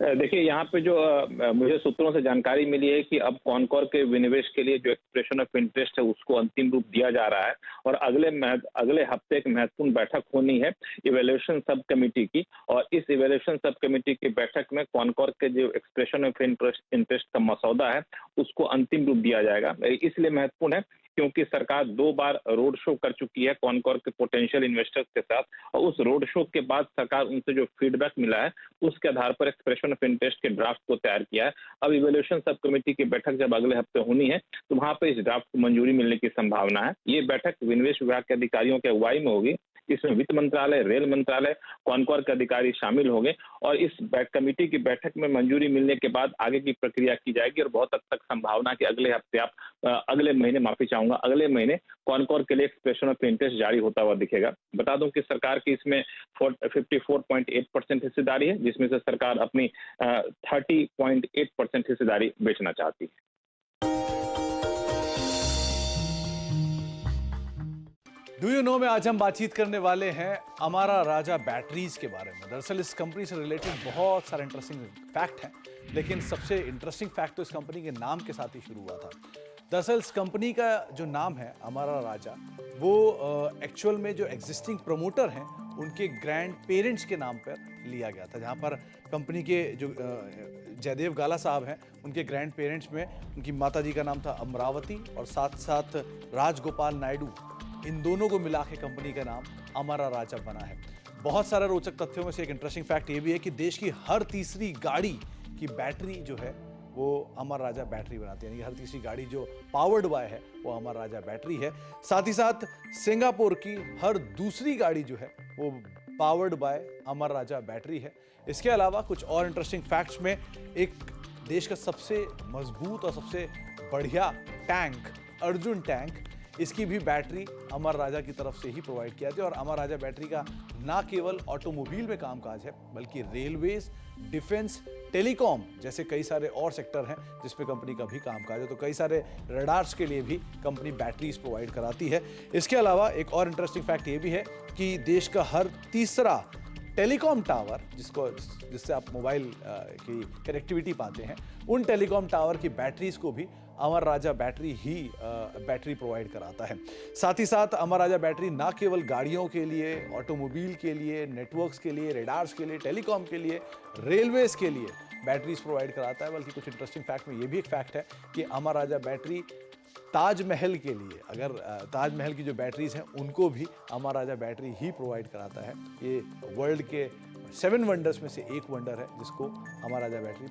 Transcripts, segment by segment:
देखिए यहाँ पे जो मुझे सूत्रों से जानकारी मिली है कि अब कॉनकॉर के विनिवेश के लिए जो एक्सप्रेशन ऑफ इंटरेस्ट है उसको अंतिम रूप दिया जा रहा है और अगले हफ्ते एक महत्वपूर्ण बैठक होनी है इवैल्यूएशन सब कमेटी की। और इस इवैल्यूएशन सब कमेटी की बैठक में कॉनकॉर के जो एक्सप्रेशन ऑफ इंटरेस्ट का मसौदा है उसको अंतिम रूप दिया जाएगा। इसलिए महत्वपूर्ण है क्योंकि सरकार 2 बार रोड शो कर चुकी है कॉनकॉर के पोटेंशियल इन्वेस्टर्स के साथ और उस रोड शो के बाद सरकार उनसे जो फीडबैक मिला है उसके आधार पर एक्सप्रेशन ऑफ इंटरेस्ट के ड्राफ्ट को तैयार किया है। अब इवैल्यूएशन सब कमेटी की बैठक जब अगले हफ्ते होनी है तो वहां पर इस ड्राफ्ट को मंजूरी मिलने की संभावना है। ये बैठक विनिवेश विभाग के अधिकारियों के अगुवाई में होगी। इसमें वित्त मंत्रालय, रेल मंत्रालय, कॉनकॉर के अधिकारी शामिल होंगे और इस कमेटी की बैठक में मंजूरी मिलने के बाद आगे की प्रक्रिया की जाएगी और बहुत हद तक संभावना कि अगले महीने कॉनकॉर के लिए एक्सप्रेशन ऑफ इंटरेस्ट जारी होता हुआ दिखेगा। बता दूं कि सरकार की इसमें 54.8% हिस्सेदारी है, जिसमें से सरकार अपनी 30.8% हिस्सेदारी बेचना चाहती है। डू यू नो में आज हम बातचीत करने वाले हैं अमारा राजा बैटरीज के बारे में। दरअसल इस कंपनी से रिलेटेड बहुत सारे इंटरेस्टिंग फैक्ट हैं, लेकिन सबसे इंटरेस्टिंग फैक्ट तो इस कंपनी के नाम के साथ ही शुरू हुआ था। दरअसल इस कंपनी का जो नाम है अमारा राजा, वो एक्चुअल में जो एग्जिस्टिंग प्रमोटर हैं उनके ग्रैंड पेरेंट्स के नाम पर लिया गया था। जहाँ पर कंपनी के जो जयदेव गाला साहब हैं उनके ग्रैंड पेरेंट्स में उनकी माता जी का नाम था अमरावती और साथ साथ राजगोपाल नायडू, इन दोनों को मिला के कंपनी का नाम अमारा राजा बना है। बहुत सारे रोचक तथ्यों में से एक इंटरेस्टिंग फैक्ट ये भी है कि देश की हर तीसरी गाड़ी की बैटरी जो है वो अमारा राजा बैटरी बनाती है, यानी कि हर तीसरी गाड़ी जो पावर्ड बाय है वो अमारा राजा बैटरी है। साथ ही साथ सिंगापुर की हर दूसरी गाड़ी जो है वो powered by Amara Raja battery है। इसके अलावा कुछ और इंटरेस्टिंग फैक्ट्स में एक देश का सबसे मजबूत और सबसे बढ़िया टैंक अर्जुन टैंक, इसकी भी बैटरी अमर राजा की तरफ से ही प्रोवाइड किया जाती है। और अमर राजा बैटरी का ना केवल ऑटोमोबाइल में कामकाज है बल्कि रेलवेज, डिफेंस, टेलीकॉम जैसे कई सारे और सेक्टर हैं जिस पे कंपनी का भी कामकाज है। तो कई सारे रडार्स के लिए भी कंपनी बैटरीज प्रोवाइड कराती है। इसके अलावा एक और इंटरेस्टिंग फैक्ट ये भी है कि देश का हर तीसरा टेलीकॉम टावर जिससे आप मोबाइल की कनेक्टिविटी पाते हैं, उन टेलीकॉम टावर की बैटरीज को भी अमर राजा बैटरी ही बैटरी प्रोवाइड कराता है। साथ ही साथ अमर राजा बैटरी ना केवल गाड़ियों के लिए, ऑटोमोबाइल के लिए, नेटवर्क्स के लिए, रेडार्स के लिए, टेलीकॉम के लिए, रेलवेज के लिए बैटरीज प्रोवाइड कराता है, बल्कि कुछ इंटरेस्टिंग फैक्ट में ये भी एक फैक्ट है कि अमर राजा बैटरी ताजमहल के लिए, अगर ताजमहल की जो बैटरीज हैं उनको भी अमर राजा बैटरी ही प्रोवाइड कराता है। ये वर्ल्ड के 7 वंडर्स में से एक वंडर है जिसको अमर राजा बैटरी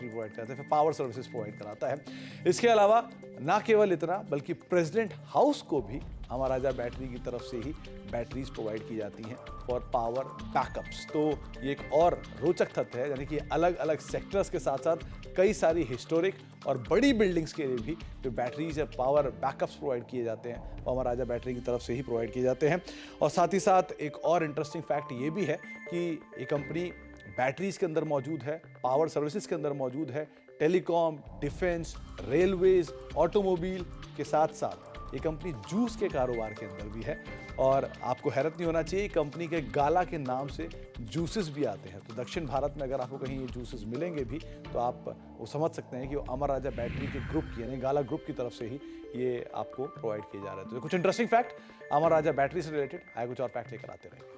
प्रोवाइड कराता है, फिर पावर सर्विसेज प्रोवाइड कराता है। इसके अलावा ना केवल इतना बल्कि प्रेसिडेंट हाउस को भी अमर राजा बैटरी की तरफ से ही बैटरीज प्रोवाइड की जाती हैं फॉर पावर बैकअप्स। तो ये एक और रोचक तथ्य है, यानी कि अलग अलग सेक्टर्स के साथ साथ कई सारी हिस्टोरिक और बड़ी बिल्डिंग्स के लिए भी जो बैटरीज या पावर बैकअप्स प्रोवाइड किए जाते हैं वो अमर राजा बैटरी की तरफ से ही प्रोवाइड किए जाते हैं। और साथ ही साथ एक और इंटरेस्टिंग फैक्ट ये भी है कि ये कंपनी बैटरीज के अंदर मौजूद है, पावर सर्विसेज के अंदर मौजूद है, टेलीकॉम, डिफेंस, रेलवेज, ऑटोमोबाइल के साथ साथ ये कंपनी जूस के कारोबार के अंदर भी है। और आपको हैरत नहीं होना चाहिए, कंपनी के गाला के नाम से जूसेस भी आते हैं। तो दक्षिण भारत में अगर आपको कहीं ये जूसेस मिलेंगे भी तो आप वो समझ सकते हैं कि वो अमर राजा बैटरी के ग्रुप की, यानी गाला ग्रुप की तरफ से ही ये आपको प्रोवाइड किए जा रहे हैं। तो कुछ इंटरेस्टिंग फैक्ट अमर राजा बैटरी से रिलेटेड आए, कुछ और फैक्ट लेकर आते रहे।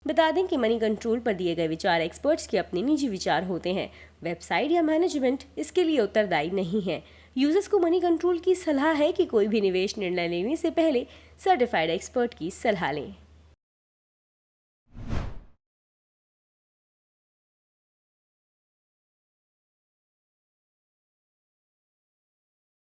बता दें कि मनी कंट्रोल पर दिए गए विचार एक्सपर्ट्स के अपने निजी विचार होते हैं। वेबसाइट या मैनेजमेंट इसके लिए उत्तरदायी नहीं है। यूजर्स को मनी कंट्रोल की सलाह है कि कोई भी निवेश निर्णय लेने से पहले सर्टिफाइड एक्सपर्ट की सलाह लें।